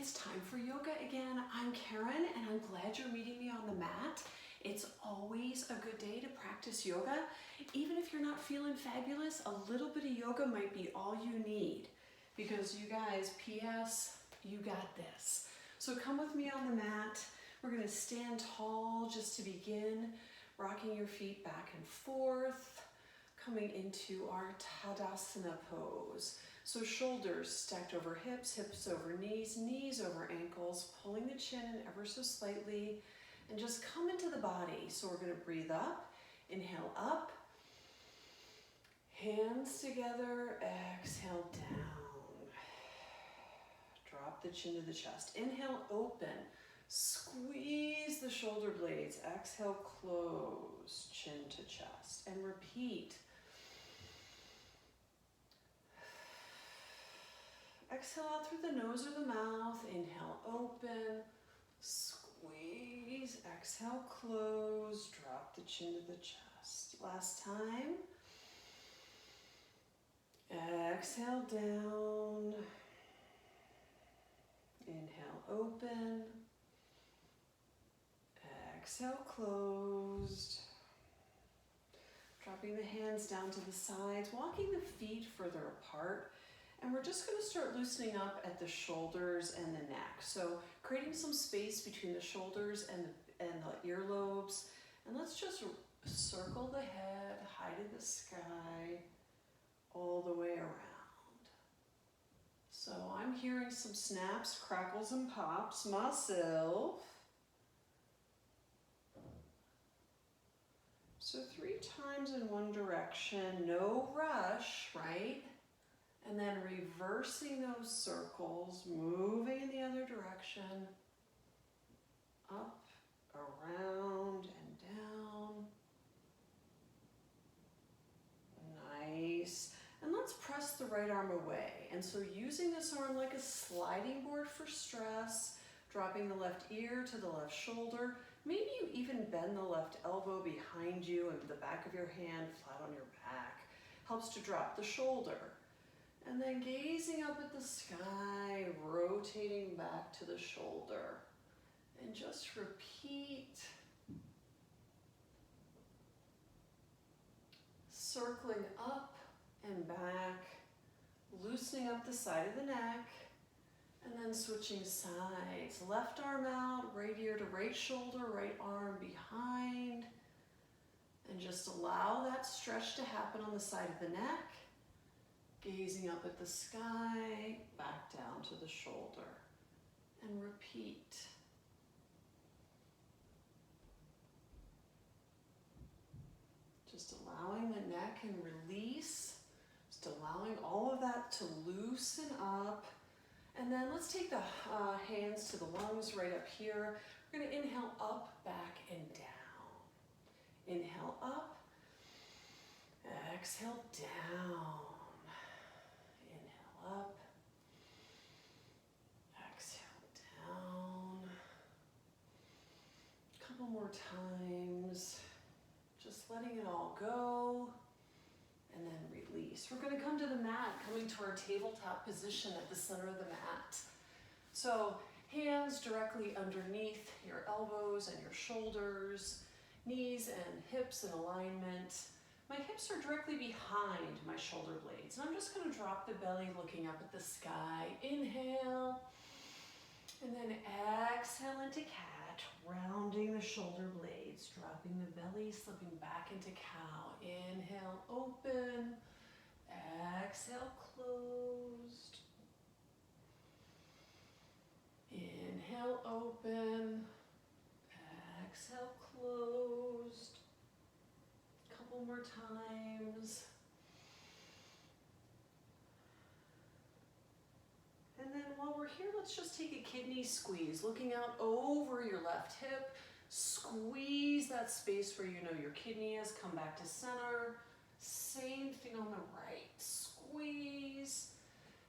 It's time for yoga again. I'm Karen and I'm glad you're meeting me on the mat. It's always a good day to practice yoga. Even if you're not feeling fabulous, a little bit of yoga might be all you need. Because you guys, P.S., you got this. So come with me on the mat. We're going to stand tall just to begin, rocking your feet back and forth, coming into our Tadasana pose. So shoulders stacked over hips, hips over knees, knees over ankles, pulling the chin in ever so slightly, and just come into the body. So we're going to breathe up, inhale up, hands together, exhale down. Drop the chin to the chest. Inhale, open. Squeeze the shoulder blades. Exhale, close, chin to chest. And repeat. Exhale out through the nose or the mouth. Inhale, open. Squeeze. Exhale, close. Drop the chin to the chest. Last time. Exhale down. Inhale, open. Exhale, closed. Dropping the hands down to the sides, walking the feet further apart. And we're just going to start loosening up at the shoulders and the neck. So creating some space between the shoulders and the earlobes. And let's just circle the head high to the sky all the way around. So I'm hearing some snaps, crackles, and pops myself. So 3 times in one direction, no rush, right? And then reversing those circles, moving in the other direction, up, around, and down. Nice. And let's press the right arm away. And so using this arm like a sliding board for stress, dropping the left ear to the left shoulder. Maybe you even bend the left elbow behind you and the back of your hand flat on your back. Helps to drop the shoulder. And then gazing up at the sky, rotating back to the shoulder. And just repeat. Circling up and back, loosening up the side of the neck, and then switching sides. Left arm out, right ear to right shoulder, right arm behind. And just allow that stretch to happen on the side of the neck. Gazing up at the sky, back down to the shoulder. And repeat. Just allowing the neck and release. Just allowing all of that to loosen up. And then let's take the hands to the lungs right up here. We're going to inhale up, back, and down. Inhale up. Exhale down. Inhale up. Exhale down. A couple more times. Just letting it all go. And then release. We're going to come to the mat, coming to our tabletop position at the center of the mat. So hands directly underneath your elbows and your shoulders, knees and hips in alignment. My hips are directly behind my shoulder blades. And I'm just going to drop the belly looking up at the sky. Inhale. And then exhale into cat, rounding the shoulder blades, dropping the belly, slipping back into cow. Inhale, open. Exhale, closed. Inhale, open. Exhale, closed. Couple more times. And then while we're here, let's just take a kidney squeeze, looking out over your left hip. Squeeze that space where you know your kidney is. Come back to center. Same thing on the right. Squeeze.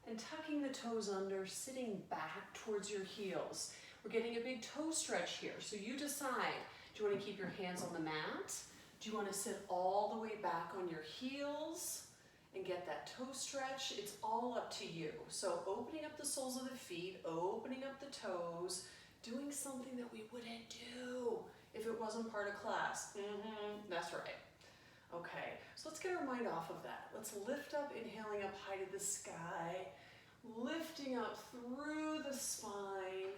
And tucking the toes under, sitting back towards your heels. We're getting a big toe stretch here. So you decide, do you want to keep your hands on the mat? Do you want to sit all the way back on your heels? and get that toe stretch. It's all up to you. So opening up the soles of the feet, opening up the toes, doing something that we wouldn't do if it wasn't part of class. That's right. Okay, so let's get our mind off of that. Let's lift up, inhaling up high to the sky, lifting up through the spine.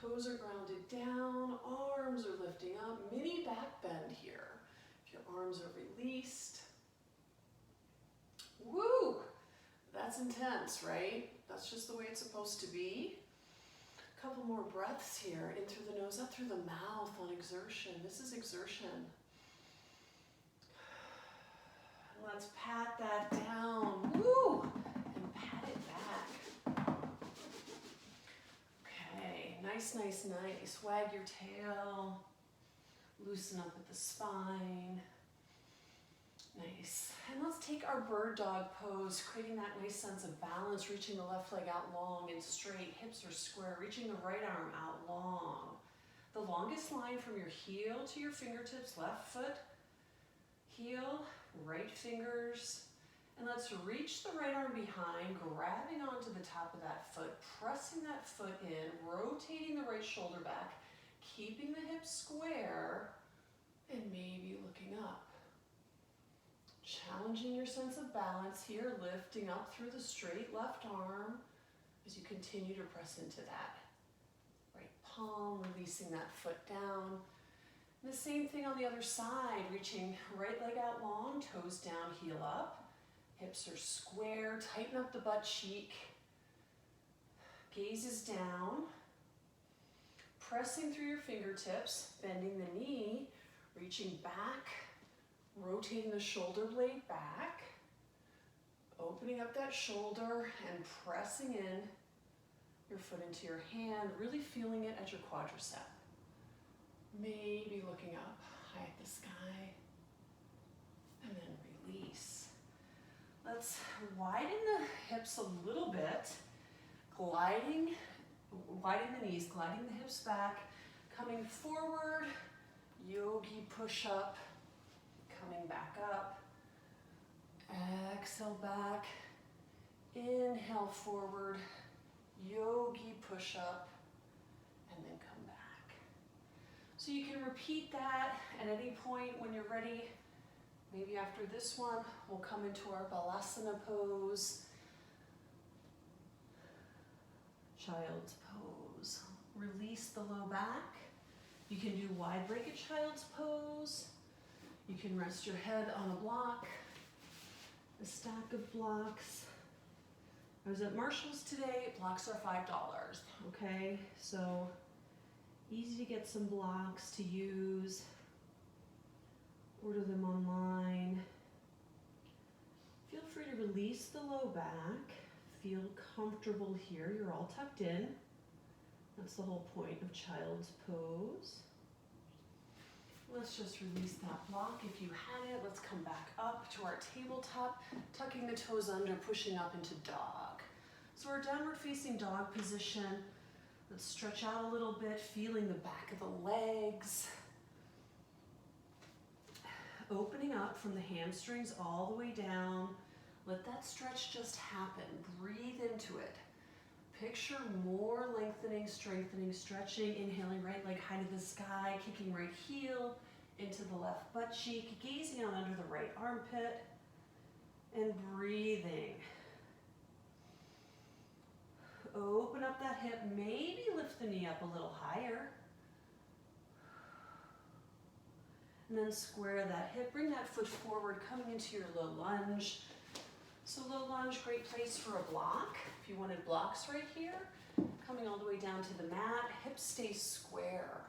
Toes are grounded down, arms are lifting up, mini back bend here. If your arms are released. Woo! That's intense, right? That's just the way it's supposed to be. A couple more breaths here, in through the nose, out through the mouth on exertion. This is exertion. Let's pat that down. Woo! And pat it back. Okay, nice, nice, nice. Wag your tail. Loosen up at the spine. Nice. And let's take our bird dog pose, creating that nice sense of balance, reaching the left leg out long and straight, hips are square, reaching the right arm out long. The longest line from your heel to your fingertips, left foot, heel, right fingers. And let's reach the right arm behind, grabbing onto the top of that foot, pressing that foot in, rotating the right shoulder back, keeping the hips square, and maybe looking up. Challenging your sense of balance here, lifting up through the straight left arm as you continue to press into that. Right palm, releasing that foot down. And the same thing on the other side, reaching right leg out long, toes down, heel up. Hips are square, tighten up the butt cheek. Gaze is down. Pressing through your fingertips, bending the knee, reaching back. Rotating the shoulder blade back, opening up that shoulder and pressing in your foot into your hand, really feeling it at your quadricep. Maybe looking up high at the sky, and then release. Let's widen the hips a little bit, widen the knees, gliding the hips back, coming forward, yogi push-up, coming back up, exhale back, inhale forward, yogi push up, and then come back. So you can repeat that at any point when you're ready. Maybe after this one, we'll come into our balasana pose, child's pose. Release the low back. You can do wide-legged child's pose. You can rest your head on a block, a stack of blocks. I was at Marshall's today, blocks are $5, okay? So easy to get some blocks to use. Order them online. Feel free to release the low back. Feel comfortable here, you're all tucked in. That's the whole point of child's pose. Let's just release that block if you had it. Let's come back up to our tabletop, tucking the toes under, pushing up into dog. So we're downward facing dog position. Let's stretch out a little bit, feeling the back of the legs. Opening up from the hamstrings all the way down. Let that stretch just happen. Breathe into it. Picture more lengthening, strengthening, stretching, inhaling right leg high to the sky, kicking right heel into the left butt cheek, gazing out under the right armpit, and breathing. Open up that hip, maybe lift the knee up a little higher. And then square that hip, bring that foot forward, coming into your low lunge. So low lunge, great place for a block. If you wanted blocks right here, coming all the way down to the mat, hips stay square.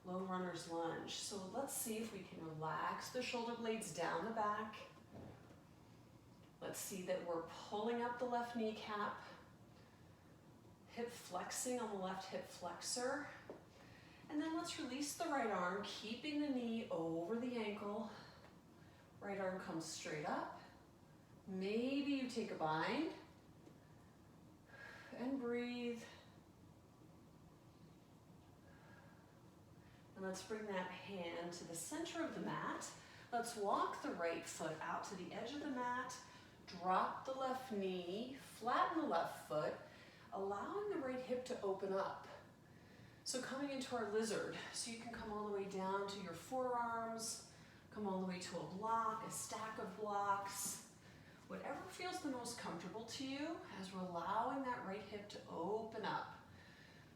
Low runner's lunge. So let's see if we can relax the shoulder blades down the back. Let's see that we're pulling up the left kneecap. Hip flexing on the left hip flexor. And then let's release the right arm, keeping the knee over the ankle. Right arm comes straight up. Maybe you take a bind and breathe. And let's bring that hand to the center of the mat. Let's walk the right foot out to the edge of the mat. Drop the left knee, flatten the left foot, allowing the right hip to open up. So coming into our lizard, so you can come all the way down to your forearms, come all the way to a block, a stack of blocks, whatever feels the most comfortable to you as we're allowing that right hip to open up.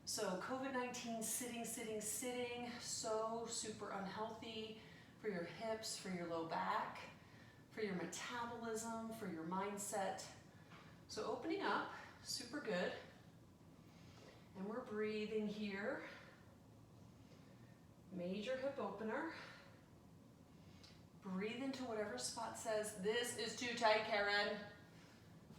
So COVID-19, sitting, sitting, sitting, so super unhealthy for your hips, for your low back, for your metabolism, for your mindset. So opening up, super good. And we're breathing here. Major hip opener. Breathe into whatever spot says, this is too tight, Karen.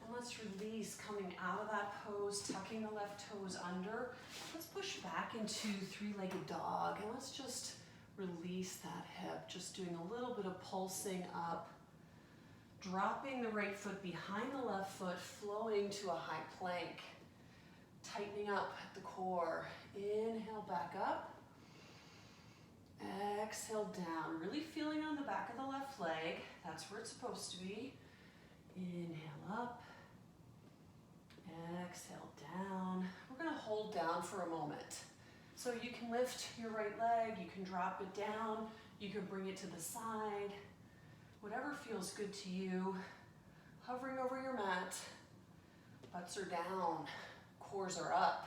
And let's release, coming out of that pose, tucking the left toes under. Let's push back into three-legged dog, and let's just release that hip, just doing a little bit of pulsing up. Dropping the right foot behind the left foot, flowing to a high plank. Tightening up at the core. Inhale back up. Exhale down. Really feeling on the back of the left leg. That's where it's supposed to be. Inhale up. Exhale down. We're going to hold down for a moment. So you can lift your right leg. You can drop it down. You can bring it to the side. Whatever feels good to you. Hovering over your mat. Butts are down. Cores are up.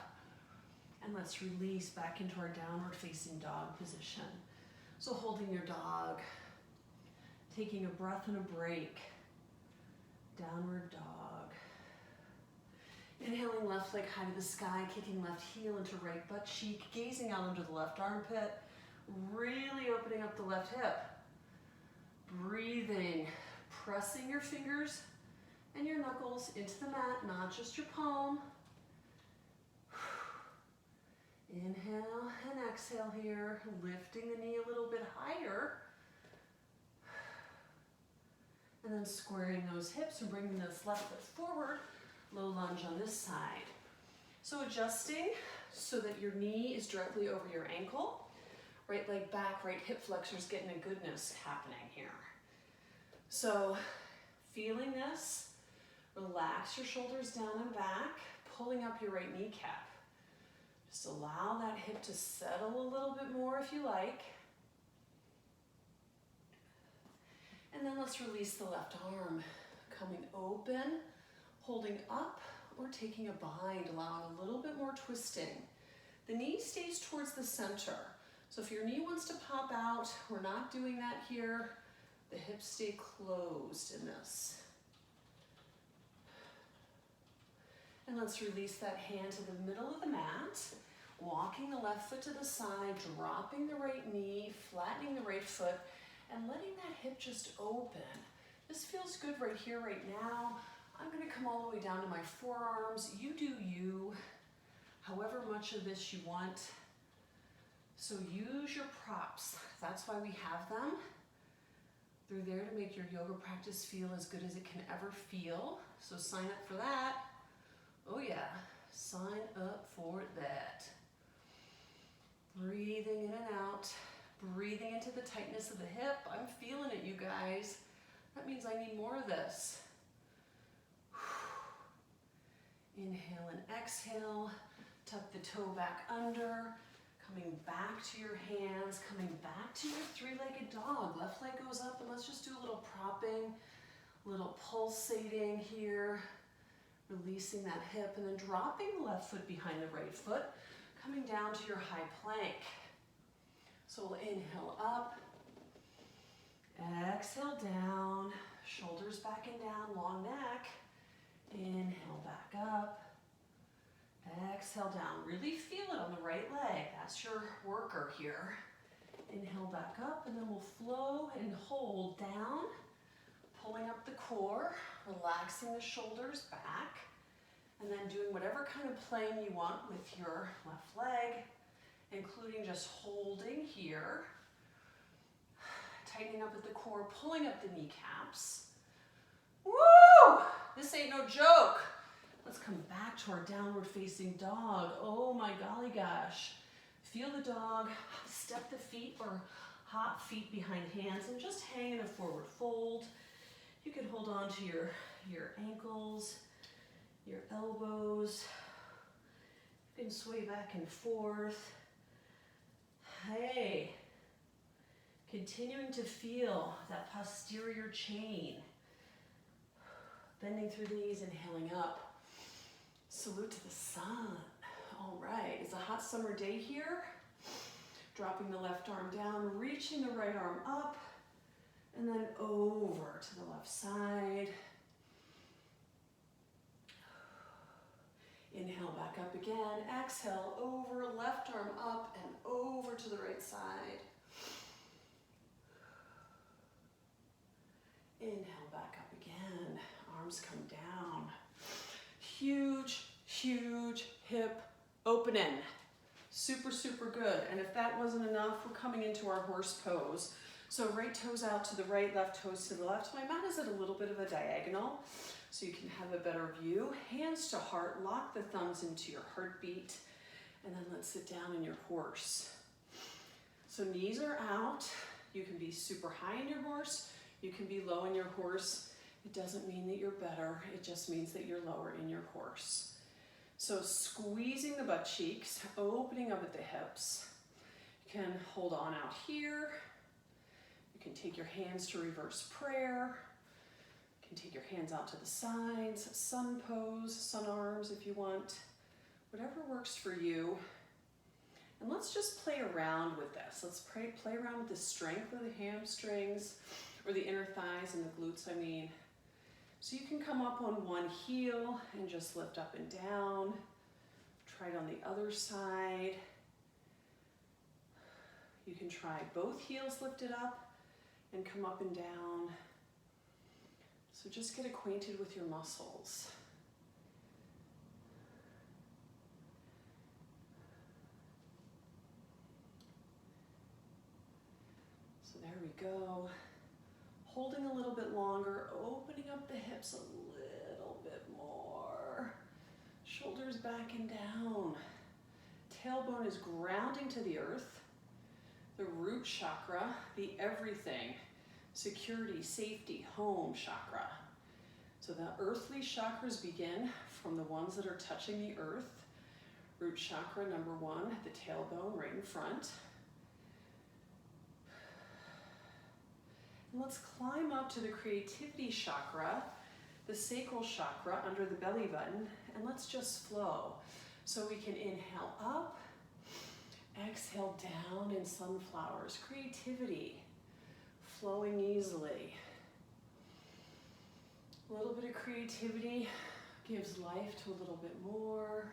And let's release back into our downward facing dog position. So holding your dog, taking a breath and a break. Downward dog. Inhaling left leg high to the sky, kicking left heel into right butt cheek, gazing out under the left armpit, really opening up the left hip. Breathing, pressing your fingers and your knuckles into the mat, not just your palm. Inhale and exhale here, lifting the knee a little bit higher. And then squaring those hips and bringing this left foot forward, low lunge on this side. So adjusting so that your knee is directly over your ankle. Right leg back, right hip flexors, getting a goodness happening here. So feeling this, relax your shoulders down and back, pulling up your right kneecap. Just allow that hip to settle a little bit more if you like. And then let's release the left arm, coming open, holding up, or taking a bind, allowing a little bit more twisting. The knee stays towards the center. So if your knee wants to pop out, we're not doing that here. The hips stay closed in this. And let's release that hand to the middle of the mat, walking the left foot to the side, dropping the right knee, flattening the right foot, and letting that hip just open. This feels good right here, right now. I'm gonna come all the way down to my forearms. You do you, however much of this you want. So use your props. That's why we have them. They're there to make your yoga practice feel as good as it can ever feel. So sign up for that. Oh yeah, sign up for that. Breathing in and out. Breathing into the tightness of the hip. I'm feeling it, you guys. That means I need more of this. Inhale and exhale. Tuck the toe back under. Coming back to your hands. Coming back to your three-legged dog. Left leg goes up, and let's just do a little propping, little pulsating here. Releasing that hip, and then dropping the left foot behind the right foot. Coming down to your high plank. So we'll inhale up, exhale down, shoulders back and down, long neck. Inhale back up, exhale down. Really feel it on the right leg. That's your worker here. Inhale back up, and then we'll flow and hold down, pulling up the core, relaxing the shoulders back, and then doing whatever kind of playing you want with your left leg, including just holding here, tightening up at the core, pulling up the kneecaps. Woo! This ain't no joke. Let's come back to our downward facing dog. Oh my golly gosh. Feel the dog, step the feet or hop feet behind hands, and just hang in a forward fold. You can hold on to your your ankles, your elbows. You can sway back and forth. Hey, continuing to feel that posterior chain. Bending through the knees, inhaling up. Salute to the sun. All right, it's a hot summer day here. Dropping the left arm down, reaching the right arm up, and then over to the left side. Inhale back up again. Exhale, over, left arm up and over to the right side. Inhale back up again. Arms come down. Huge, huge hip opening. Super, super good. And if that wasn't enough, we're coming into our horse pose. So right toes out to the right, left toes to the left. My mat is at a little bit of a diagonal, so you can have a better view. Hands to heart, lock the thumbs into your heartbeat, and then let's sit down in your horse. So knees are out. You can be super high in your horse. You can be low in your horse. It doesn't mean that you're better. It just means that you're lower in your horse. So squeezing the butt cheeks, opening up at the hips. You can hold on out here. You can take your hands to reverse prayer. You can take your hands out to the sides, sun pose, sun arms if you want. Whatever works for you. And let's just play around with this. Let's play around with the strength of the hamstrings, or the inner thighs and the glutes, I mean. So you can come up on one heel and just lift up and down. Try it on the other side. You can try both heels lifted up and come up and down. So just get acquainted with your muscles. So there we go. Holding a little bit longer, opening up the hips a little bit more. Shoulders back and down. Tailbone is grounding to the earth. The root chakra, the everything, security, safety, home chakra. So the earthly chakras begin from the ones that are touching the earth. Root chakra, number one, the tailbone right in front. And let's climb up to the creativity chakra, the sacral chakra under the belly button, and let's just flow. So we can inhale up, exhale down in sunflowers. Creativity, flowing easily. A little bit of creativity gives life to a little bit more.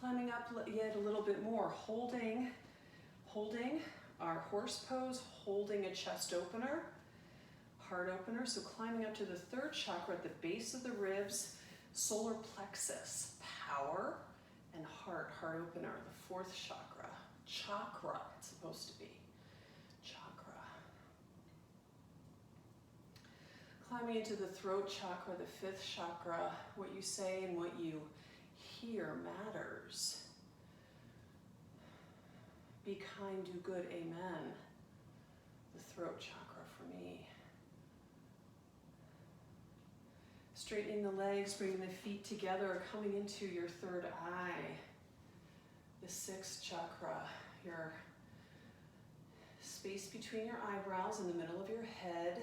Climbing up yet a little bit more, holding our horse pose, holding a chest opener, heart opener. So climbing up to the third chakra at the base of the ribs, solar plexus, power, and heart opener, the fourth chakra. Chakra, it's supposed to be. Chakra. Climbing into the throat chakra, the fifth chakra. What you say and what you hear matters. Be kind, do good, amen. The throat chakra for me. Straightening the legs, bringing the feet together, coming into your third eye. The sixth chakra, your space between your eyebrows in the middle of your head,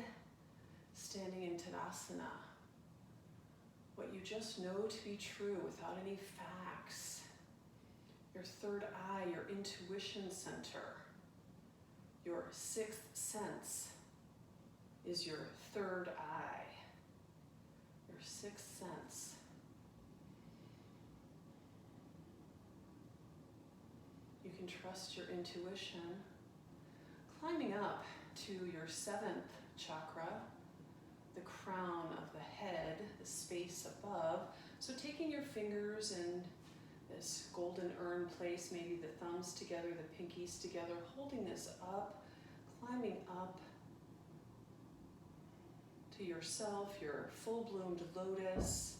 standing in Tadasana. What you just know to be true without any facts. Your third eye, your intuition center. Your sixth sense is your third eye. Your sixth sense. You can trust your intuition. Climbing up to your seventh chakra, the crown of the head, the space above. So taking your fingers in this golden urn place, maybe the thumbs together, the pinkies together, holding this up, climbing up to yourself, your full-bloomed lotus,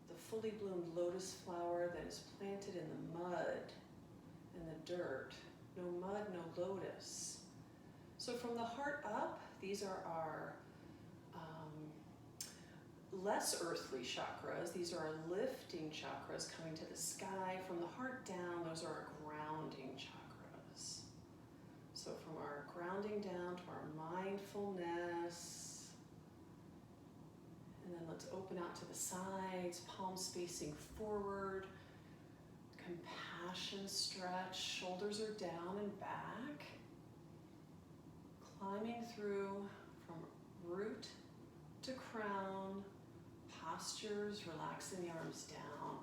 the fully bloomed lotus flower that is planted in the mud and the dirt. no mud, no lotus. So from the heart up, these are our less earthly chakras. These are our lifting chakras coming to the sky. From the heart down, those are our grounding chakras. So from our grounding down to our mindfulness. And then let's open out to the sides, palms facing forward. Compassion stretch, shoulders are down and back. Climbing through from root to crown. Postures, relaxing the arms down.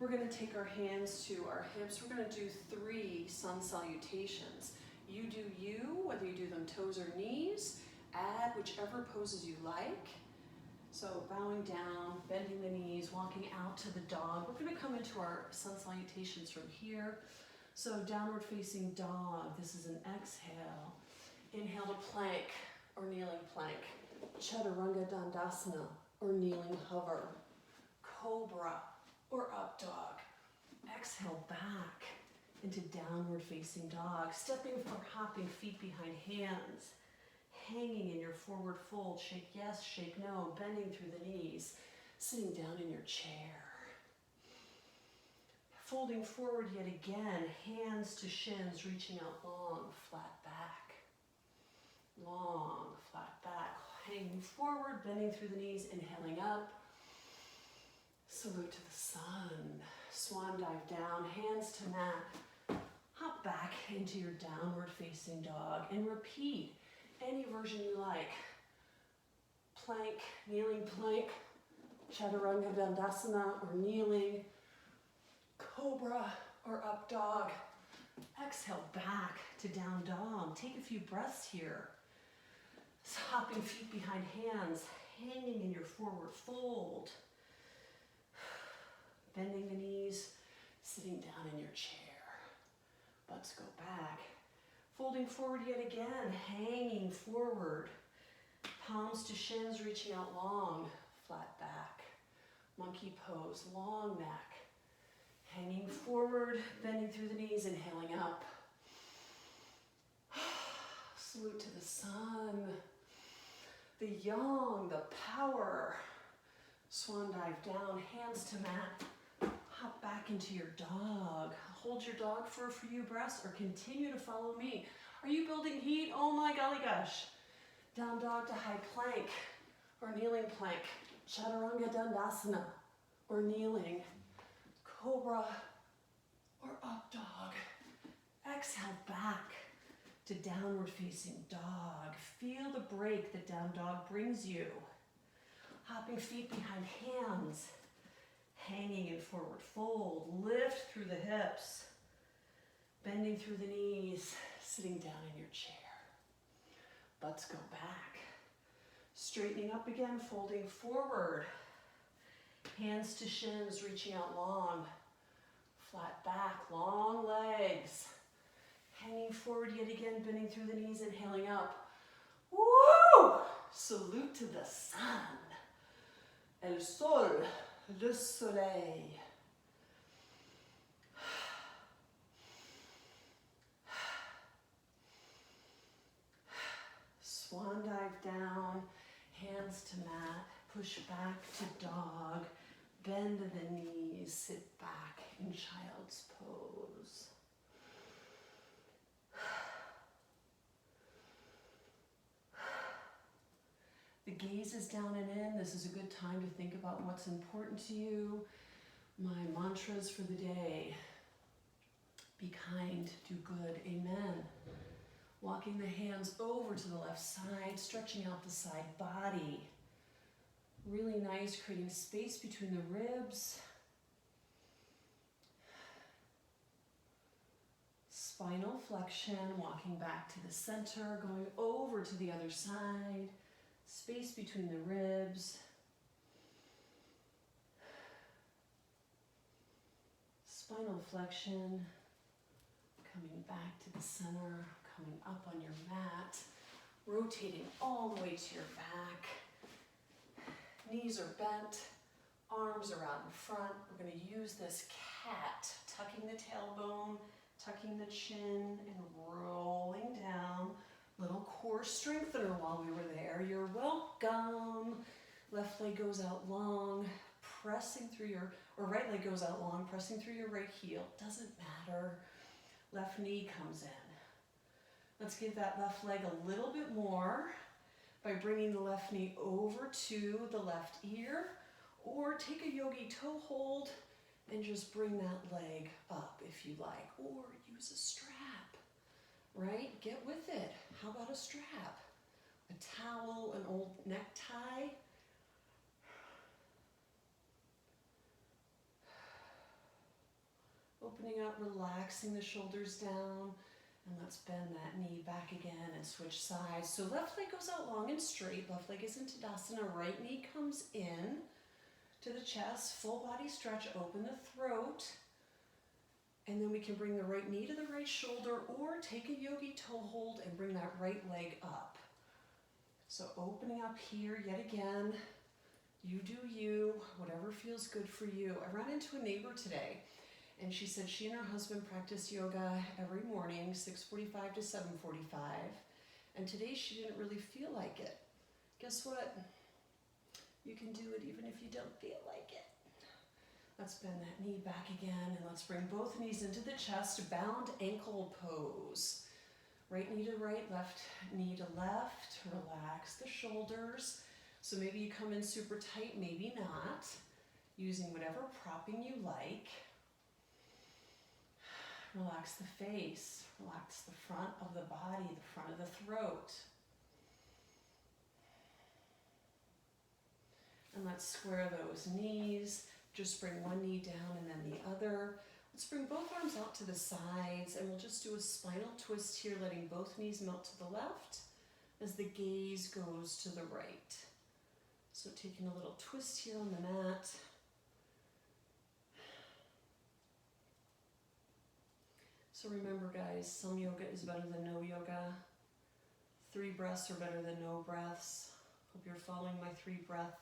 We're going to take our hands to our hips. We're going to do 3 sun salutations. You do you, whether you do them toes or knees. Add whichever poses you like. So bowing down, bending the knees, walking out to the dog. We're going to come into our sun salutations from here. So downward facing dog. This is an exhale. Inhale to plank or kneeling plank. Chaturanga Dandasana or kneeling hover. Cobra or up dog. Exhale back into downward facing dog. Stepping or hopping feet behind hands. Hanging in your forward fold. Shake yes, shake no. Bending through the knees. Sitting down in your chair. Folding forward yet again. Hands to shins, reaching out long, flat back. Long, flat back. Hanging forward, bending through the knees, inhaling up. Salute to the sun. Swan dive down, hands to mat. Hop back into your downward facing dog and repeat any version you like. Plank, kneeling plank, Chaturanga Dandasana or kneeling, cobra or up dog. Exhale back to down dog. Take a few breaths here. Hopping feet behind hands, hanging in your forward fold. Bending the knees, sitting down in your chair. Butts go back. Folding forward yet again, hanging forward. Palms to shins, reaching out long, flat back. Monkey pose, long neck. Hanging forward, bending through the knees, inhaling up. Salute to the sun. The yang, the power. Swan dive down, hands to mat. Hop back into your dog. Hold your dog for a few breaths or continue to follow me. Are you building heat? Oh my golly gosh. Down dog to high plank or kneeling plank. Chaturanga Dandasana or kneeling. Cobra or up dog. Exhale back to downward facing dog. Feel the break that down dog brings you. Hopping feet behind hands. Hanging in forward fold. Lift through the hips. Bending through the knees. Sitting down in your chair. Butts go back. Straightening up again, folding forward. Hands to shins, reaching out long. Flat back, long legs. Hanging forward yet again, bending through the knees, inhaling up. Woo! Salute to the sun. El sol, le soleil. Swan dive down, hands to mat, push back to dog, bend the knees, sit back in child's pose. The gaze is down and in. This is a good time to think about what's important to you. My mantras for the day. Be kind, do good, amen. Walking the hands over to the left side, stretching out the side body. Really nice, creating space between the ribs. Spinal flexion, walking back to the center, going over to the other side. Space between the ribs. Spinal flexion, coming back to the center, coming up on your mat, rotating all the way to your back. Knees are bent, arms are out in front. We're going to use this cat, tucking the tailbone, tucking the chin and rolling down. Little core strengthener while we were there. You're welcome. Left leg goes out long, pressing through your, or right leg goes out long, pressing through your right heel. Doesn't matter. Left knee comes in. Let's give that left leg a little bit more by bringing the left knee over to the left ear, or take a yogi toe hold and just bring that leg up if you like, or use a strap, right? Get with it. How about a strap? A towel, an old necktie. Opening up, relaxing the shoulders down, and let's bend that knee back again and switch sides. So left leg goes out long and straight, left leg is in Tadasana, right knee comes in to the chest, full body stretch, open the throat, and then we can bring the right knee to the right shoulder or take a yogi toe hold and bring that right leg up. So opening up here yet again, you do you, whatever feels good for you. I ran into a neighbor today, and she said she and her husband practice yoga every morning, 6:45 to 7:45, and today she didn't really feel like it. Guess what? You can do it even if you don't feel like it. Let's bend that knee back again, and let's bring both knees into the chest, bound ankle pose. Right knee to right, left knee to left. Relax the shoulders. So maybe you come in super tight, maybe not. Using whatever propping you like. Relax the face, relax the front of the body, the front of the throat. And let's square those knees. Just bring one knee down and then the other. Let's bring both arms out to the sides, and we'll just do a spinal twist here, letting both knees melt to the left as the gaze goes to the right. So taking a little twist here on the mat. So remember, guys, some yoga is better than no yoga. 3 breaths are better than no breaths. Hope you're following my 3-breath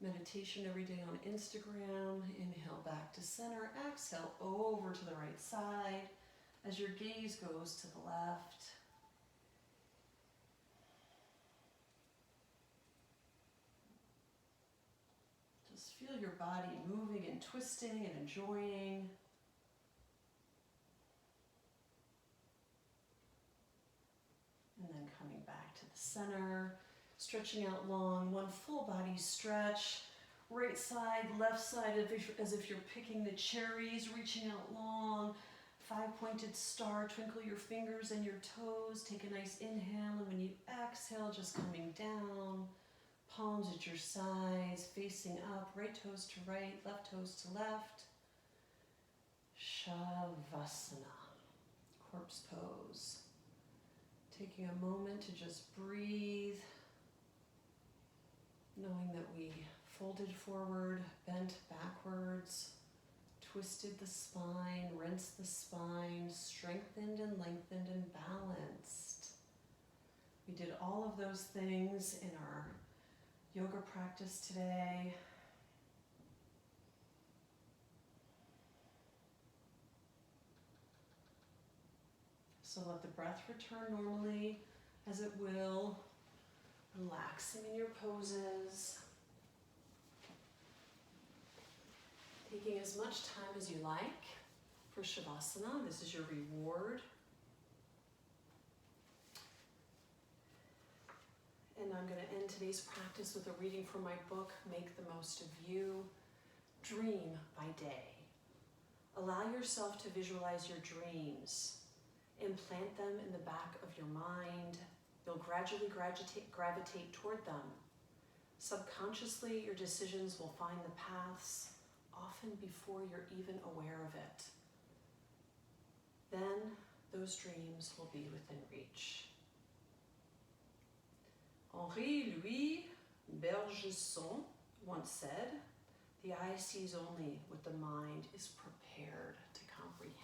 meditation every day on Instagram. Inhale back to center. Exhale over to the right side as your gaze goes to the left. Just feel your body moving and twisting and enjoying. And then coming back to the center, stretching out long, one full body stretch. Right side, left side, as if you're picking the cherries, reaching out long. 5-pointed star, twinkle your fingers and your toes. Take a nice inhale, and when you exhale, just coming down. Palms at your sides, facing up, right toes to right, left toes to left. Shavasana, corpse pose. Taking a moment to just breathe, knowing that we folded forward, bent backwards, twisted the spine, rinsed the spine, strengthened and lengthened and balanced. We did all of those things in our yoga practice today. So let the breath return normally as it will, relaxing in your poses. Taking as much time as you like for Shavasana. This is your reward. And I'm going to end today's practice with a reading from my book, Make the Most of You. Dream by day. Allow yourself to visualize your dreams. Implant them in the back of your mind. You'll gradually gravitate toward them. Subconsciously, your decisions will find the paths, often before you're even aware of it. Then, those dreams will be within reach. Henri Louis Bergson once said, "The eye sees only what the mind is prepared to comprehend."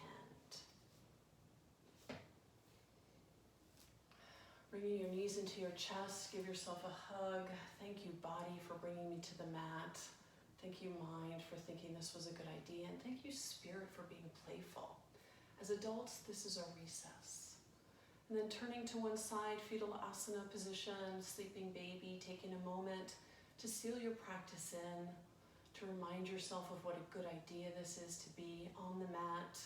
Bringing your knees into your chest, give yourself a hug. Thank you, body, for bringing me to the mat. Thank you, mind, for thinking this was a good idea. And thank you, spirit, for being playful. As adults, this is our recess. And then turning to one side, fetal asana position, sleeping baby, taking a moment to seal your practice in, to remind yourself of what a good idea this is to be on the mat.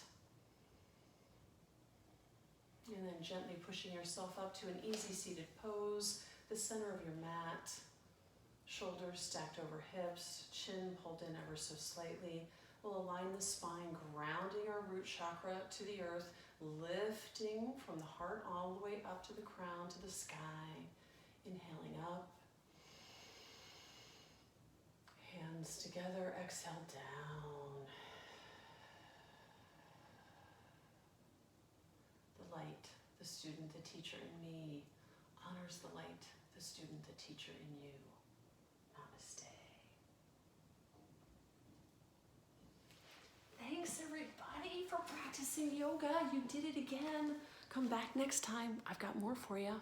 And then gently pushing yourself up to an easy seated pose, the center of your mat, shoulders stacked over hips, chin pulled in ever so slightly. We'll align the spine, grounding our root chakra to the earth, lifting from the heart all the way up to the crown, to the sky. Inhaling up. Hands together, exhale down. The light, the student, the teacher in me honors the light, the student, the teacher in you. Namaste. Thanks everybody for practicing yoga. You did it again. Come back next time. I've got more for you.